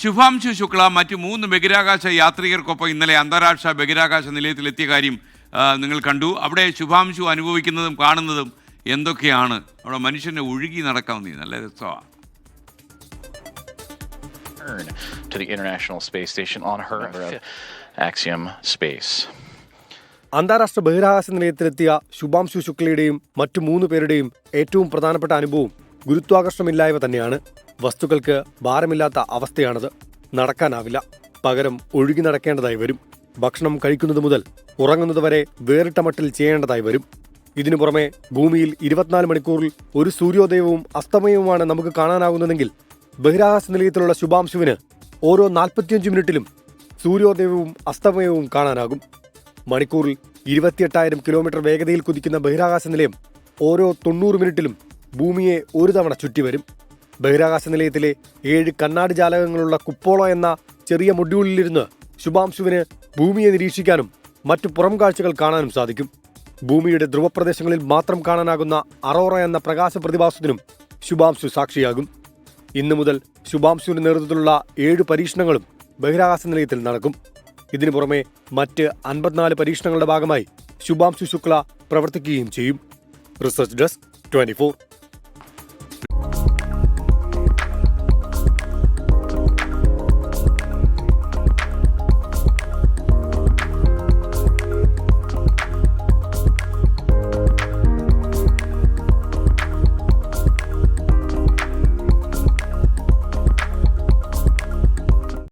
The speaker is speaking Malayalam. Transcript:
ശുഭാംശു ശുക്ല മറ്റ് 3 ബഹിരാകാശ യാത്രികർക്കൊപ്പം ഇന്നലെ അന്താരാഷ്ട്ര ബഹിരാകാശ നിലയത്തിലെത്തിയ കാര്യം നിങ്ങൾ കണ്ടു. അവിടെ ശുഭാംശു അനുഭവിക്കുന്നതും കാണുന്നതും എന്തൊക്കെയാണ്? അവിടെ മനുഷ്യനെ ഒഴുകി നടക്കാവുന്ന നല്ല രസമാണ്. To the International Space Station on her Axiom Space. അന്താരാഷ്ട്ര ബഹിരാകാശ നിലയത്തിലെത്തിയ ശുഭാംശു ശുക്ലയുടെയും മറ്റു 3 പേരുടെയും ഏറ്റവും പ്രധാനപ്പെട്ട അനുഭവം ഗുരുത്വാകർഷണമില്ലായ്മ തന്നെയാണ്. വസ്തുക്കൾക്ക് ഭാരമില്ലാത്ത അവസ്ഥയാണത്. നടക്കാനാവില്ല, പകരം ഒഴുകി നടക്കേണ്ടതായി വരും. ഭക്ഷണം കഴിക്കുന്നത് മുതൽ ഉറങ്ങുന്നത് വരെ വേറിട്ട മട്ടിൽ ചെയ്യേണ്ടതായി വരും. ഇതിനു പുറമെ ഭൂമിയിൽ 24 മണിക്കൂറിൽ ഒരു സൂര്യോദയവും അസ്തമയവുമാണ് നമുക്ക് കാണാനാകുന്നതെങ്കിൽ ബഹിരാകാശ നിലയത്തിലുള്ള ശുഭാംശുവിന് ഓരോ 45 മിനിറ്റിലും സൂര്യോദയവും അസ്തമയവും കാണാനാകും. മണിക്കൂറിൽ 28,000 കിലോമീറ്റർ വേഗതയിൽ കുതിക്കുന്ന ബഹിരാകാശ നിലയം ഓരോ 90 മിനിറ്റിലും ഭൂമിയെ ഒരു തവണ ചുറ്റിവരും. ബഹിരാകാശ നിലയത്തിലെ 7 കണ്ണാടി ജാലകങ്ങളുള്ള കുപ്പോള എന്ന ചെറിയ മൊഡ്യൂളിലിരുന്ന് ശുഭാംശുവിന് ഭൂമിയെ നിരീക്ഷിക്കാനും മറ്റു പുറം കാഴ്ചകൾ കാണാനും സാധിക്കും. ഭൂമിയുടെ ധ്രുവപ്രദേശങ്ങളിൽ മാത്രം കാണാനാകുന്ന അറോറ എന്ന പ്രകാശ പ്രതിഭാസത്തിനും ശുഭാംശു സാക്ഷിയാകും. ഇന്നു മുതൽ ശുഭാംശുവിന്റെ നേതൃത്വത്തിലുള്ള 7 പരീക്ഷണങ്ങളും ബഹിരാകാശ നിലയത്തിൽ നടക്കും. ഇതിനു പുറമെ മറ്റ് 54 പരീക്ഷണങ്ങളുടെ ഭാഗമായി ശുഭാംശു ശുക്ല പ്രവർത്തിക്കുകയും ചെയ്യും. Research desk 24.